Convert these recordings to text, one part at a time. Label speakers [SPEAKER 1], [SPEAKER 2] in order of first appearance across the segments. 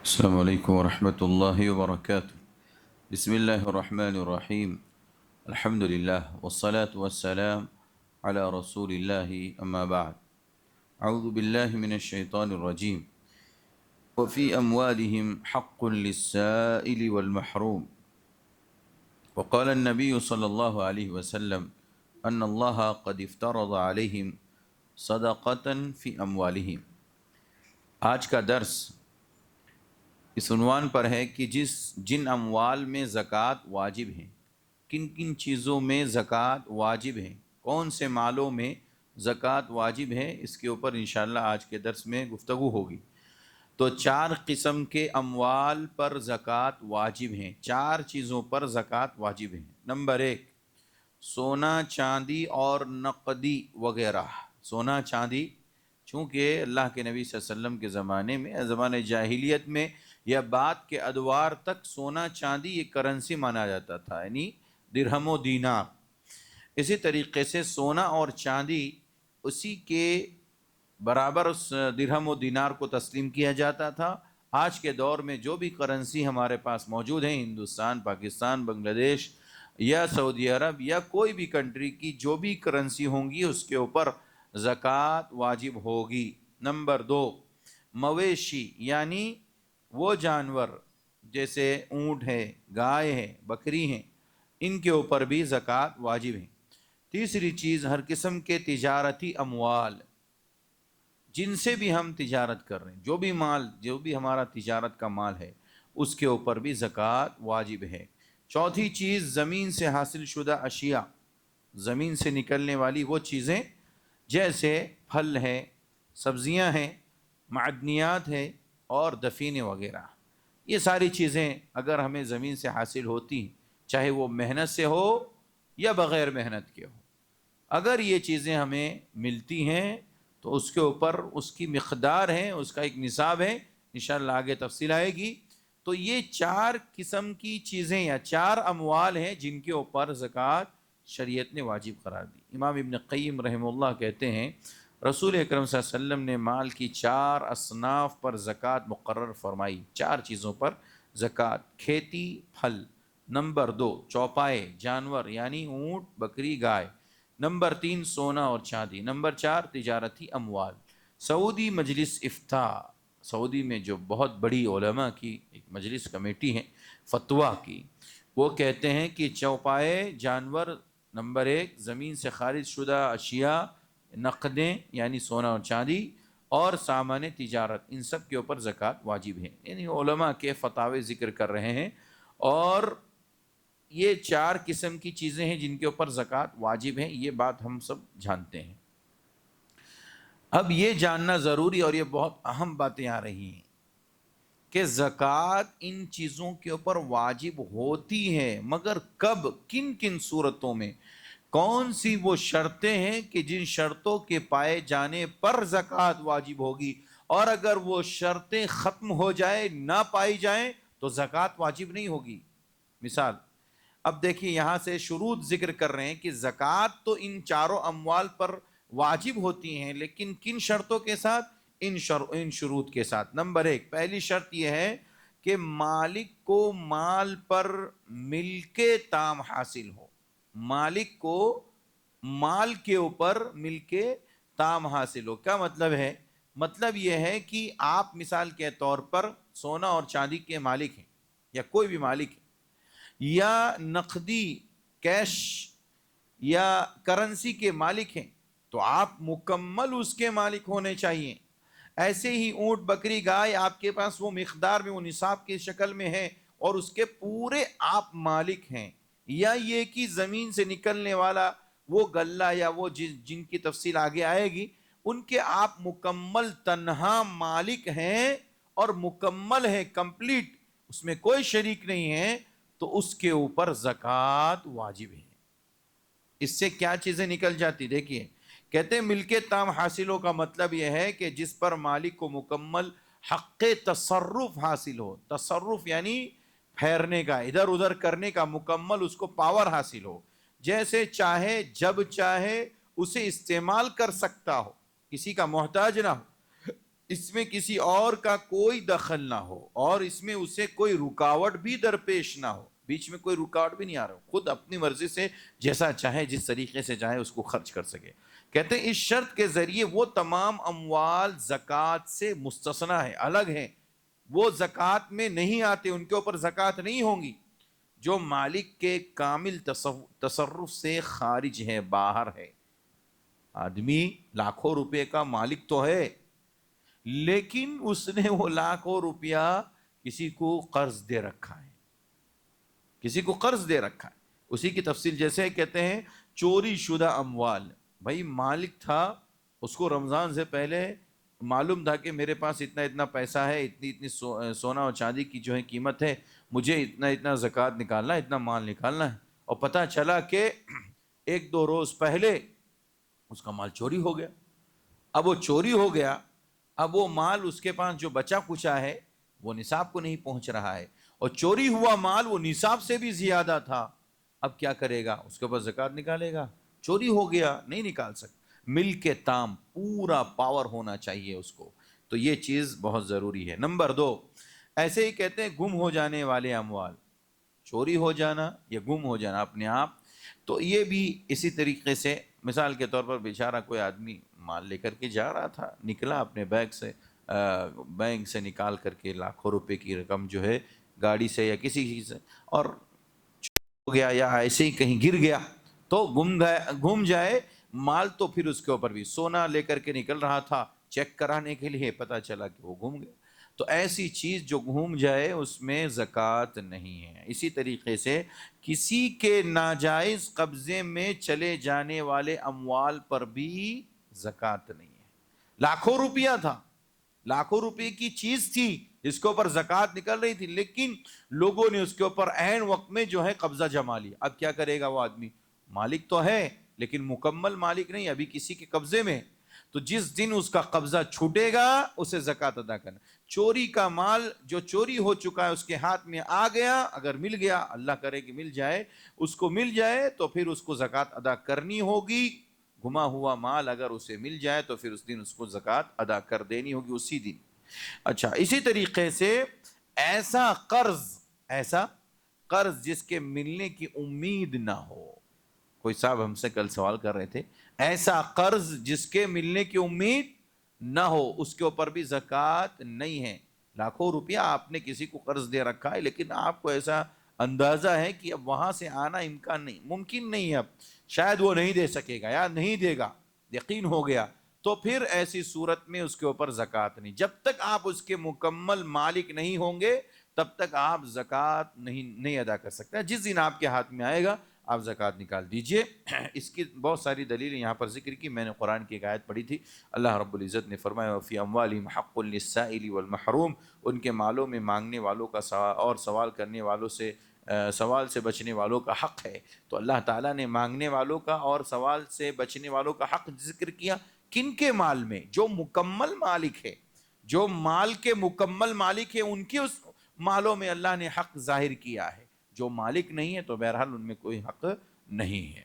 [SPEAKER 1] السلام علیکم ورحمۃ اللہ وبرکاتہ۔ بسم اللہ الرحمن الرحیم۔ الحمد للہ والصلاة والسلام علی رسول اللہ، اما بعد۔ اعوذ باللہ من الشیطان الرجیم۔ وفی اموالہم حق للسائل والمحروم، وقال النبی صلی اللہ علیہ وسلم ان اللہ قد افترض علیہم صدقۃ فی اموالہم۔ آج کا درس اس عنوان پر ہے کہ جن اموال میں زکوٰۃ واجب ہیں، کن کن چیزوں میں زکوٰۃ واجب ہے، کون سے مالوں میں زکوٰۃ واجب ہے، اس کے اوپر انشاءاللہ آج کے درس میں گفتگو ہوگی۔ تو 4 قسم کے اموال پر زکوٰۃ واجب ہیں، 4 چیزوں پر زکوٰۃ واجب ہیں۔ نمبر 1، سونا چاندی اور نقدی وغیرہ۔ سونا چاندی، چونکہ اللہ کے نبی صلی اللہ علیہ وسلم کے زمانے میں، زمانے جاہلیت میں یا بعد کے ادوار تک سونا چاندی ایک کرنسی مانا جاتا تھا، یعنی درہم و دینار۔ اسی طریقے سے سونا اور چاندی اسی کے برابر اس درہم و دینار کو تسلیم کیا جاتا تھا۔ آج کے دور میں جو بھی کرنسی ہمارے پاس موجود ہیں، ہندوستان، پاکستان، بنگلہ دیش یا سعودی عرب یا کوئی بھی کنٹری کی جو بھی کرنسی ہوں گی، اس کے اوپر زکوٰۃ واجب ہوگی۔ نمبر 2، مویشی، یعنی وہ جانور جیسے اونٹ ہے، گائے ہے، بکری ہیں، ان کے اوپر بھی زکوٰۃ واجب ہے۔ تیسری چیز، ہر قسم کے تجارتی اموال، جن سے بھی ہم تجارت کر رہے ہیں، جو بھی ہمارا تجارت کا مال ہے، اس کے اوپر بھی زکوٰۃ واجب ہے۔ چوتھی چیز، زمین سے حاصل شدہ اشیاء، زمین سے نکلنے والی وہ چیزیں جیسے پھل ہے، سبزیاں ہیں، معدنیات ہے اور دفینے وغیرہ۔ یہ ساری چیزیں اگر ہمیں زمین سے حاصل ہوتی ہیں، چاہے وہ محنت سے ہو یا بغیر محنت کے ہو، اگر یہ چیزیں ہمیں ملتی ہیں تو اس کے اوپر اس کی مقدار ہے، اس کا ایک نصاب ہے، انشاءاللہ آگے تفصیل آئے گی۔ تو یہ 4 قسم کی چیزیں یا 4 اموال ہیں جن کے اوپر زکوٰۃ شریعت نے واجب قرار دی۔ امام ابن قیم رحمہ اللہ کہتے ہیں، رسول اکرم صلی اللہ علیہ وسلم نے مال کی 4 اصناف پر زکوٰۃ مقرر فرمائی، 4 چیزوں پر زکوٰۃ۔ کھیتی، پھل۔ نمبر 2، چوپائے، جانور یعنی اونٹ، بکری، گائے۔ نمبر 3، سونا اور چاندی۔ نمبر 4، تجارتی اموال۔ سعودی مجلس افتاء، سعودی میں جو بہت بڑی علماء کی ایک مجلس کمیٹی ہے فتویٰ کی، وہ کہتے ہیں کہ چوپائے جانور نمبر 1، زمین سے خارج شدہ اشیاء، نقدیں یعنی سونا اور چاندی، اور سامان تجارت، ان سب کے اوپر زکوٰۃ واجب ہے۔ یعنی علماء کے فتاوے ذکر کر رہے ہیں، اور یہ 4 قسم کی چیزیں ہیں جن کے اوپر زکوٰۃ واجب ہے، یہ بات ہم سب جانتے ہیں۔ اب یہ جاننا ضروری، اور یہ بہت اہم باتیں آ رہی ہیں کہ زکوٰۃ ان چیزوں کے اوپر واجب ہوتی ہے، مگر کب، کن کن صورتوں میں، کون سی وہ شرطیں ہیں کہ جن شرطوں کے پائے جانے پر زکوٰۃ واجب ہوگی، اور اگر وہ شرطیں ختم ہو جائیں، نہ پائی جائیں، تو زکوٰۃ واجب نہیں ہوگی۔ مثال، اب دیکھیے یہاں سے شروط ذکر کر رہے ہیں کہ زکوٰۃ تو ان 4 اموال پر واجب ہوتی ہیں، لیکن کن شرطوں کے ساتھ؟ ان شروط کے ساتھ۔ نمبر 1، پہلی شرط یہ ہے کہ مالک کو مال پر ملک تام حاصل ہو، مالک کو مال کے اوپر ملک تام حاصل ہو۔ کیا مطلب ہے؟ مطلب یہ ہے کہ آپ مثال کے طور پر سونا اور چاندی کے مالک ہیں، یا کوئی بھی مالک ہے، یا نقدی کیش یا کرنسی کے مالک ہیں، تو آپ مکمل اس کے مالک ہونے چاہیے۔ ایسے ہی اونٹ، بکری، گائے آپ کے پاس وہ مقدار میں، وہ نصاب کی شکل میں ہے، اور اس کے پورے آپ مالک ہیں۔ یا یہ کہ زمین سے نکلنے والا وہ غلہ یا وہ جن کی تفصیل آگے آئے گی، ان کے آپ مکمل تنہا مالک ہیں، اور مکمل ہے، کمپلیٹ، اس میں کوئی شریک نہیں ہے، تو اس کے اوپر زکوٰۃ واجب ہے۔ اس سے کیا چیزیں نکل جاتی؟ دیکھیے، کہتے ہیں ملک تام حاصل ہو کا مطلب یہ ہے کہ جس پر مالک کو مکمل حق تصرف حاصل ہو۔ تصرف یعنی پھیرنے کا، ادھر ادھر کرنے کا مکمل اس کو پاور حاصل ہو، جیسے چاہے جب چاہے اسے استعمال کر سکتا ہو، کسی کا محتاج نہ ہو۔ اس میں کسی اور کا کوئی دخل نہ ہو اور اس میں اسے کوئی رکاوٹ بھی درپیش نہ ہو، بیچ میں کوئی رکاوٹ بھی نہیں آ رہا ہو، خود اپنی مرضی سے جیسا چاہے جس طریقے سے چاہے اس کو خرچ کر سکے۔ کہتے ہیں اس شرط کے ذریعے وہ تمام اموال زکوٰۃ سے مستثنیٰ ہے، الگ ہیں، وہ زکوٰۃ میں نہیں آتے، ان کے اوپر زکوٰۃ نہیں ہوں گی، جو مالک کے کامل تصرف سے خارج ہے، باہر ہے۔ آدمی لاکھوں روپے کا مالک تو ہے، لیکن اس نے وہ لاکھوں روپیہ کسی کو قرض دے رکھا ہے، کسی کو قرض دے رکھا ہے۔ اسی کی تفصیل جیسے کہتے ہیں چوری شدہ اموال، بھائی مالک تھا، اس کو رمضان سے پہلے معلوم تھا کہ میرے پاس اتنا اتنا پیسہ ہے، اتنی اتنی سونا اور چاندی کی جو ہے قیمت ہے، مجھے اتنا اتنا زکوٰۃ نکالنا ہے، اتنا مال نکالنا ہے، اور پتہ چلا کہ ایک دو روز پہلے اس کا مال چوری ہو گیا۔ اب وہ چوری ہو گیا، اب وہ مال اس کے پاس جو بچا کچا ہے وہ نصاب کو نہیں پہنچ رہا ہے، اور چوری ہوا مال وہ نصاب سے بھی زیادہ تھا۔ اب کیا کرے گا؟ اس کے اوپر زکوٰۃ نکالے گا؟ چوری ہو گیا، نہیں نکال سکتا۔ مل کے تام پورا پاور ہونا چاہیے اس کو، تو یہ چیز بہت ضروری ہے۔ نمبر 2، ایسے ہی کہتے ہیں گم ہو جانے والے اموال، چوری ہو جانا یا گم ہو جانا اپنے آپ، تو یہ بھی اسی طریقے سے، مثال کے طور پر بیچارہ کوئی آدمی مال لے کر کے جا رہا تھا، نکلا اپنے بینک سے نکال کر کے لاکھوں روپے کی رقم جو ہے گاڑی سے یا کسی چیز سے، اور ہو گیا یا ایسے ہی کہیں گر گیا تو گم جائے مال، تو پھر اس کے اوپر بھی سونا لے کر کے نکل رہا تھا چیک کرانے کے لیے، پتہ چلا کہ وہ گم گیا، تو ایسی چیز جو گھوم جائے اس میں زکوٰۃ نہیں ہے۔ اسی طریقے سے کسی کے ناجائز قبضے میں چلے جانے والے اموال پر بھی زکوٰۃ نہیں ہے۔ لاکھوں روپیہ تھا، لاکھوں روپے کی چیز تھی جس کے اوپر زکوٰۃ نکل رہی تھی، لیکن لوگوں نے اس کے اوپر عین وقت میں جو ہے قبضہ جما لیا۔ اب کیا کرے گا وہ آدمی؟ مالک تو ہے لیکن مکمل مالک نہیں، ابھی کسی کے قبضے میں، تو جس دن اس کا قبضہ چھوٹے گا اسے زکوٰۃ ادا کرنا۔ چوری کا مال جو چوری ہو چکا ہے اس کے ہاتھ میں آ گیا، اگر مل گیا، اللہ کرے کہ مل جائے، اس کو مل جائے تو پھر اس کو زکوٰۃ ادا کرنی ہوگی۔ گما ہوا مال اگر اسے مل جائے تو پھر اس دن اس کو زکوٰۃ ادا کر دینی ہوگی، اسی دن۔ اچھا، اسی طریقے سے ایسا قرض جس کے ملنے کی امید نہ ہو، کوئی صاحب ہم سے کل سوال کر رہے تھے، ایسا قرض جس کے ملنے کی امید نہ ہو اس کے اوپر بھی زکوٰۃ نہیں ہے۔ لاکھوں روپیہ آپ نے کسی کو قرض دے رکھا ہے، لیکن آپ کو ایسا اندازہ ہے کہ اب وہاں سے آنا امکان نہیں، ممکن نہیں ہے، اب شاید وہ نہیں دے سکے گا یا نہیں دے گا، یقین ہو گیا، تو پھر ایسی صورت میں اس کے اوپر زکوٰۃ نہیں۔ جب تک آپ اس کے مکمل مالک نہیں ہوں گے تب تک آپ زکوٰۃ نہیں ادا کر سکتے۔ جس دن آپ کے ہاتھ میں آئے گا آپ زکوٰۃ نکال دیجئے۔ اس کی بہت ساری دلیلیں یہاں پر ذکر کی، میں نے قرآن کی ایک آیت پڑھی تھی، اللہ رب العزت نے فرمایا وفی اموالہم حق للسائل والمحروم، ان کے مالوں میں مانگنے والوں کا اور سوال کرنے والوں سے، سوال سے بچنے والوں کا حق ہے۔ تو اللہ تعالیٰ نے مانگنے والوں کا اور سوال سے بچنے والوں کا حق ذکر کیا، کن کے مال میں؟ جو مکمل مالک ہے، جو مال کے مکمل مالک ہے ان کے اس مالوں میں اللہ نے حق ظاہر کیا ہے، جو مالک نہیں ہے تو بہرحال ان میں کوئی حق نہیں ہے۔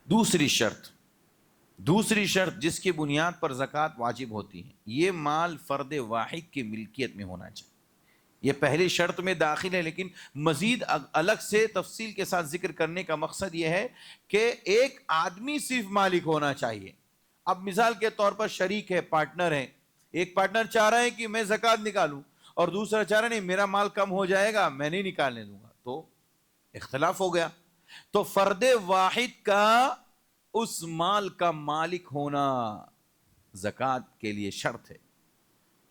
[SPEAKER 1] دوسری شرط جس کی بنیاد پر زکوٰۃ واجب ہوتی ہے، یہ مال فرد واحد کی ملکیت میں ہونا چاہیے۔ یہ پہلی شرط میں داخل ہے، لیکن مزید الگ سے تفصیل کے ساتھ ذکر کرنے کا مقصد یہ ہے کہ ایک آدمی صرف مالک ہونا چاہیے۔ اب مثال کے طور پر شریک ہے، پارٹنر ہے، ایک پارٹنر چاہ رہا ہے کہ میں زکوٰۃ نکالوں اور دوسرا چاہ رہا ہے نہیں میرا مال کم ہو جائے گا میں نہیں نکالنے دوں گا، تو اختلاف ہو گیا۔ تو فرد واحد کا اس مال کا مالک ہونا زکوٰۃ کے لیے شرط ہے،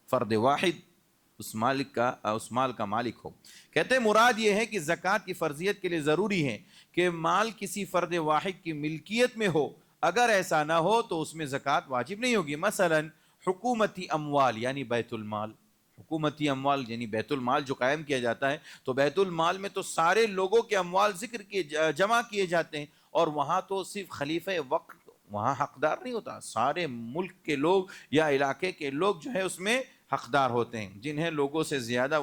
[SPEAKER 1] فرد واحد اس مال کا مالک ہو۔ کہتے ہیں مراد یہ ہے کہ زکوٰۃ کی فرضیت کے لیے ضروری ہے کہ مال کسی فرد واحد کی ملکیت میں ہو، اگر ایسا نہ ہو تو اس میں زکوٰۃ واجب نہیں ہوگی۔ مثلا حکومتی اموال یعنی بیت المال، حکومتی اموال یعنی بیت المال جو قائم کیا جاتا ہے، تو بیت المال میں تو سارے لوگوں کے اموال جمع کیے جاتے ہیں، اور وہاں تو صرف خلیفہ وقت وہاں حقدار نہیں ہوتا، سارے ملک کے لوگ یا علاقے کے لوگ جو ہے اس میں حقدار ہوتے ہیں، جنہیں لوگوں سے زیادہ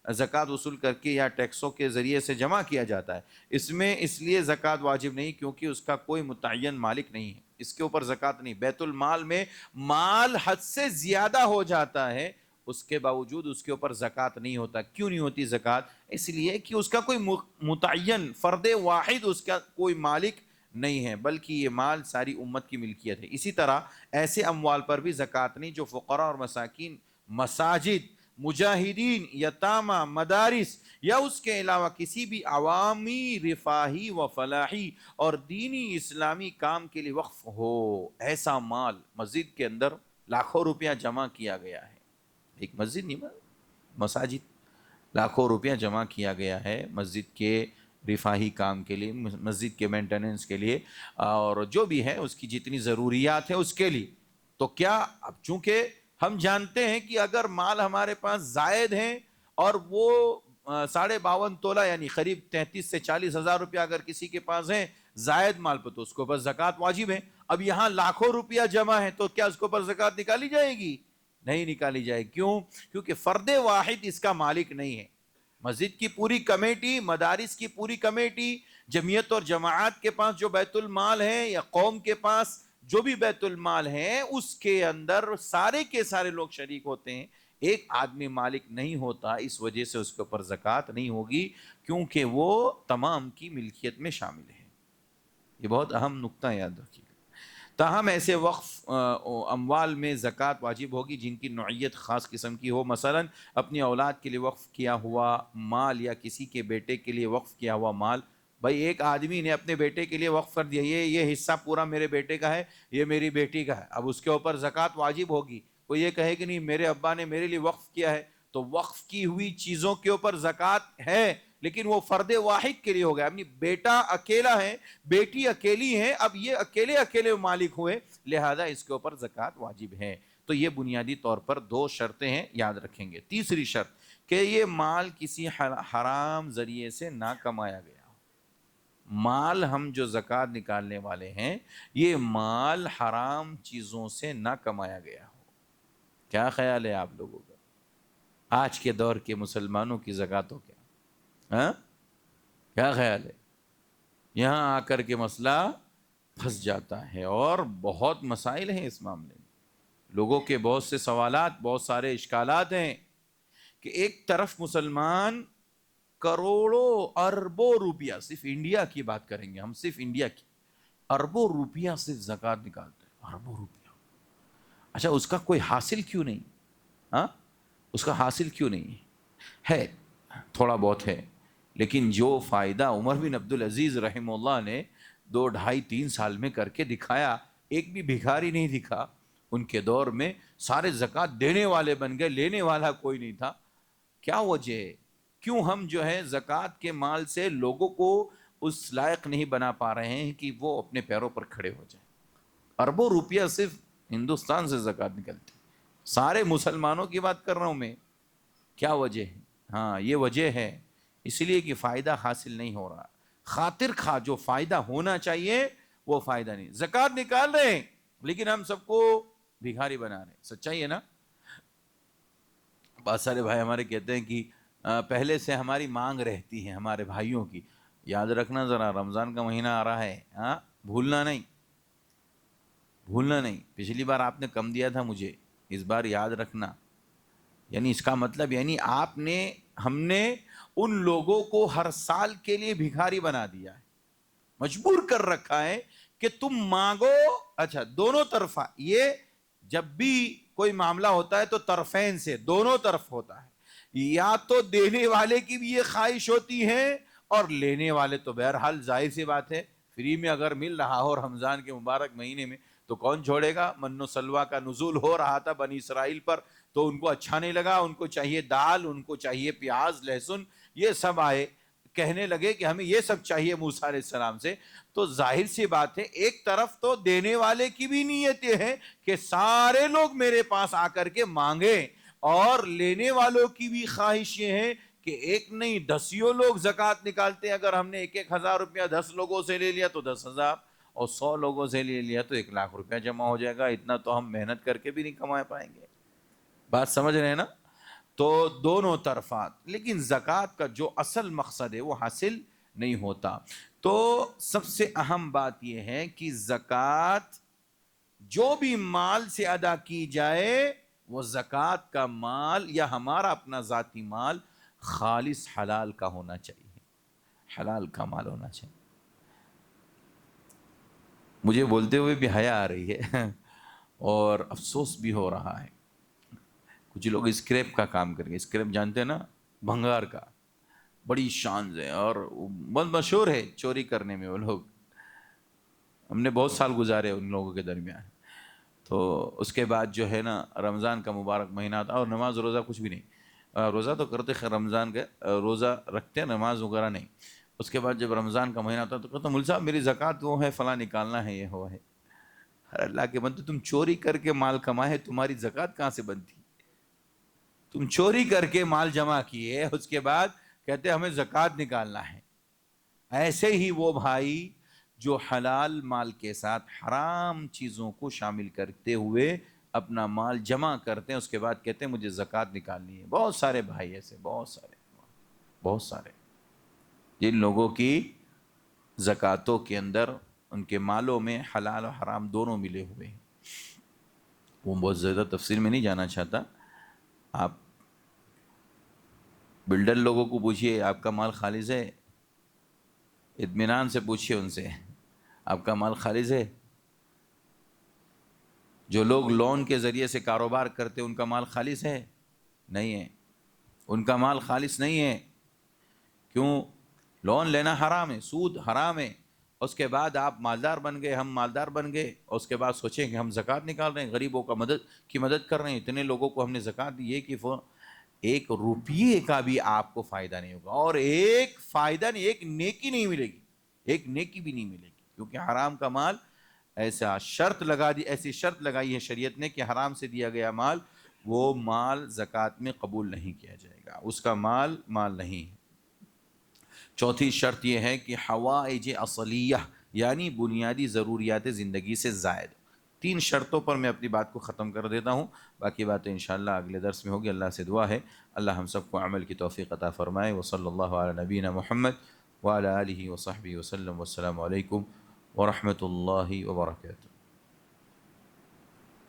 [SPEAKER 1] زکوٰۃ وصول کر کے یا ٹیکسوں کے ذریعے سے جمع کیا جاتا ہے، اس میں اس لیے زکوٰۃ واجب نہیں کیونکہ اس کا کوئی متعین مالک نہیں ہے۔ اس کے اوپر زکوٰۃ نہیں. بیت المال میں مال حد سے زیادہ ہو جاتا ہے، اس کے باوجود اس کے اوپر زکوٰۃ نہیں ہوتا. کیوں نہیں ہوتی زکوٰۃ؟ اس لیے کہ اس کا کوئی متعین فرد واحد اس کا کوئی مالک نہیں ہے، بلکہ یہ مال ساری امت کی ملکیت ہے. اسی طرح ایسے اموال پر بھی زکوٰۃ نہیں جو فقراء اور مساکین، مساجد، مجاہدین، یتامى، مدارس یا اس کے علاوہ کسی بھی عوامی، رفاہی و فلاحی اور دینی اسلامی کام کے لیے وقف ہو. ایسا مال مسجد کے اندر لاکھوں روپیہ جمع کیا گیا ہے، ایک مسجد نہیں، مساجد لاکھوں روپیہ جمع کیا گیا ہے مسجد کے رفاہی کام کے لیے، مسجد کے مینٹیننس کے لیے، اور جو بھی ہے اس کی جتنی ضروریات ہیں اس کے لیے. تو کیا اب چونکہ ہم جانتے ہیں کہ اگر مال ہمارے پاس زائد ہیں اور وہ 52.5 تولہ یعنی قریب 33 سے 40 ہزار روپیہ اگر کسی کے پاس ہیں زائد مال پر، تو اس کے اوپر زکوٰۃ واجب ہے. اب یہاں لاکھوں روپیہ جمع ہے تو کیا اس کے اوپر زکوٰۃ نکالی جائے گی؟ نہیں نکالی جائے. کیوں؟ کیونکہ فرد واحد اس کا مالک نہیں ہے. مسجد کی پوری کمیٹی، مدارس کی پوری کمیٹی، جمعیت اور جماعت کے پاس جو بیت المال ہے یا قوم کے پاس جو بھی بیت المال ہے اس کے اندر سارے کے سارے لوگ شریک ہوتے ہیں. ایک آدمی مالک نہیں ہوتا، اس وجہ سے اس کے اوپر زکوٰۃ نہیں ہوگی، کیونکہ وہ تمام کی ملکیت میں شامل ہے. یہ بہت اہم نقطہ یاد رکھیے. تاہم ایسے وقف اموال میں زکوٰۃ واجب ہوگی جن کی نوعیت خاص قسم کی ہو. مثلا اپنی اولاد کے لیے وقف کیا ہوا مال یا کسی کے بیٹے کے لیے وقف کیا ہوا مال. بھائی ایک آدمی نے اپنے بیٹے کے لیے وقف کر دیا، یہ حصہ پورا میرے بیٹے کا ہے، یہ میری بیٹی کا ہے، اب اس کے اوپر زکوٰۃ واجب ہوگی. کوئی یہ کہے کہ نہیں میرے ابا نے میرے لیے وقف کیا ہے، تو وقف کی ہوئی چیزوں کے اوپر زکوٰۃ ہے، لیکن وہ فرد واحد کے لیے ہو گیا. اپنی بیٹا اکیلا ہے، بیٹی اکیلی ہے، اب یہ اکیلے مالک ہوئے، لہذا اس کے اوپر زکوٰۃ واجب ہے. تو یہ بنیادی طور پر 2 شرطیں ہیں، یاد رکھیں گے. تیسری شرط کہ یہ مال کسی حرام ذریعے سے نہ کمایا گیا. مال ہم جو زکوٰۃ نکالنے والے ہیں یہ مال حرام چیزوں سے نہ کمایا گیا ہو. کیا خیال ہے آپ لوگوں کا؟ آج کے دور کے مسلمانوں کی زکوٰۃ ہو کیا؟ کیا خیال ہے؟ یہاں آ کر کے مسئلہ پھنس جاتا ہے اور بہت مسائل ہیں اس معاملے میں. لوگوں کے بہت سے سوالات، بہت سارے اشکالات ہیں کہ ایک طرف مسلمان کروڑوں اربوں روپیہ، صرف انڈیا کی بات کریں گے ہم، صرف انڈیا کی اربوں روپیہ صرف زکوٰۃ نکالتے ہیں، اربوں روپیہ. اچھا اس کا کوئی حاصل کیوں نہیں؟ اس کا حاصل کیوں نہیں ہے؟ تھوڑا بہت ہے، لیکن جو فائدہ عمر بن عبدالعزیز رحمہ اللہ نے 2 ڈھائی 3 سال میں کر کے دکھایا، ایک بھی بھکاری نہیں دکھا. ان کے دور میں سارے زکوٰۃ دینے والے بن گئے، لینے والا کوئی نہیں تھا. کیا وجہ ہے؟ کیوں ہم جو ہے زکوٰۃ کے مال سے لوگوں کو اس لائق نہیں بنا پا رہے ہیں کہ وہ اپنے پیروں پر کھڑے ہو جائیں؟ اربوں روپیہ صرف ہندوستان سے زکوٰۃ نکلتی، سارے مسلمانوں کی بات کر رہا ہوں میں. کیا وجہ ہے؟ ہاں یہ وجہ ہے، اس لیے کہ فائدہ حاصل نہیں ہو رہا. خاطر خواہ جو فائدہ ہونا چاہیے وہ فائدہ نہیں. زکوٰۃ نکال رہے ہیں لیکن ہم سب کو بھکاری بنا رہے ہیں. سچائی ہے نا؟ بہت سارے بھائی ہمارے کہتے ہیں کہ پہلے سے ہماری مانگ رہتی ہے ہمارے بھائیوں کی. یاد رکھنا ذرا، رمضان کا مہینہ آ رہا ہے، بھولنا نہیں، بھولنا نہیں. پچھلی بار آپ نے کم دیا تھا مجھے، اس بار یاد رکھنا. یعنی اس کا مطلب یعنی ہم نے ان لوگوں کو ہر سال کے لیے بھکاری بنا دیا ہے، مجبور کر رکھا ہے کہ تم مانگو. اچھا دونوں طرفہ، یہ جب بھی کوئی معاملہ ہوتا ہے تو طرفین سے، دونوں طرف ہوتا ہے. یا تو دینے والے کی بھی یہ خواہش ہوتی ہے اور لینے والے تو بہرحال ظاہر سی بات ہے فری میں اگر مل رہا ہو رمضان کے مبارک مہینے میں تو کون چھوڑے گا. من و سلوہ کا نزول ہو رہا تھا بنی اسرائیل پر، تو ان کو اچھا نہیں لگا، ان کو چاہیے دال، ان کو چاہیے پیاز، لہسن، یہ سب آئے، کہنے لگے کہ ہمیں یہ سب چاہیے موسیٰ علیہ السلام سے. تو ظاہر سی بات ہے ایک طرف تو دینے والے کی بھی نیت یہ ہے کہ سارے لوگ میرے پاس آ کر کے مانگیں، اور لینے والوں کی بھی خواہش یہ ہے کہ ایک نہیں 10 لوگ زکوٰۃ نکالتے ہیں. اگر ہم نے 1,000 روپیہ 10 لوگوں سے لے لیا تو 10,000، اور 100 لوگوں سے لے لیا تو 1,00,000 روپیہ جمع ہو جائے گا. اتنا تو ہم محنت کر کے بھی نہیں کما پائیں گے. بات سمجھ رہے ہیں نا؟ تو دونوں طرفات، لیکن زکوٰۃ کا جو اصل مقصد ہے وہ حاصل نہیں ہوتا. تو سب سے اہم بات یہ ہے کہ زکوٰۃ جو بھی مال سے ادا کی جائے وہ زکوٰۃ کا مال یا ہمارا اپنا ذاتی مال خالص حلال کا ہونا چاہیے، حلال کا مال ہونا چاہیے۔ مجھے بولتے ہوئے بھی حیا آ رہی ہے اور افسوس بھی ہو رہا ہے۔ کچھ لوگ اسکریپ کا کام کر کے، اسکریپ جانتے ہیں نا، بھنگار کا، بڑی شان سے، اور بہت مشہور ہے چوری کرنے میں وہ لوگ، ہم نے بہت سال گزارے ان لوگوں کے درمیان۔ تو اس کے بعد جو ہے نا رمضان کا مبارک مہینہ آتا، اور نماز روزہ کچھ بھی نہیں، روزہ تو کرتے خیر رمضان کے روزہ رکھتے ہیں، نماز وغیرہ نہیں۔ اس کے بعد جب رمضان کا مہینہ آتا تو کہتا مول صاحب میری زکوٰۃ وہ ہے، فلاں نکالنا ہے، یہ ہوا ہے۔ اللہ کے بندے، تم چوری کر کے مال کمائے، تمہاری زکوٰۃ کہاں سے بنتی؟ تم چوری کر کے مال جمع کیے، اس کے بعد کہتے ہمیں زکوٰۃ نکالنا ہے۔ ایسے ہی وہ بھائی جو حلال مال کے ساتھ حرام چیزوں کو شامل کرتے ہوئے اپنا مال جمع کرتے ہیں، اس کے بعد کہتے ہیں مجھے زکوٰۃ نکالنی ہے۔ بہت سارے بھائی ایسے، بہت سارے جن لوگوں کی زکوٰۃوں کے اندر ان کے مالوں میں حلال و حرام دونوں ملے ہوئے ہیں۔ وہ بہت زیادہ تفصیل میں نہیں جانا چاہتا، آپ بلڈر لوگوں کو پوچھئے آپ کا مال خالص ہے، اطمینان سے پوچھئے ان سے آپ کا مال خالص ہے۔ جو لوگ لون کے ذریعے سے کاروبار کرتے ان کا مال خالص ہے؟ نہیں ہے، ان کا مال خالص نہیں ہے۔ کیوں؟ لون لینا حرام ہے، سود حرام ہے۔ اس کے بعد آپ مالدار بن گئے، ہم مالدار بن گئے، اور اس کے بعد سوچیں کہ ہم زکوٰۃ نکال رہے ہیں، غریبوں کا مدد کر رہے ہیں، اتنے لوگوں کو ہم نے زکوٰۃ دی ہے کہ ایک روپیے کا بھی آپ کو فائدہ نہیں ہوگا، اور ایک فائدہ نہیں، ایک نیکی نہیں ملے گی، ایک نیکی بھی نہیں ملے گی، کیونکہ حرام کا مال ایسی شرط لگائی ہے شریعت نے کہ حرام سے دیا گیا مال، وہ مال زکوٰۃ میں قبول نہیں کیا جائے گا، اس کا مال نہیں ہے۔ چوتھی شرط یہ ہے کہ حوائج اصلیہ، یعنی بنیادی ضروریات زندگی سے زائد۔ 3 شرطوں پر میں اپنی بات کو ختم کر دیتا ہوں، باقی باتیں انشاءاللہ اگلے درس میں ہوگی۔ اللہ سے دعا ہے اللہ ہم سب کو عمل کی توفیق عطا فرمائے۔ وصلی اللہ علی نبینا محمد وعلی آلہ وصحبہ وسلم، والسلام علیکم ورحمۃ اللہ وبرکاتہ۔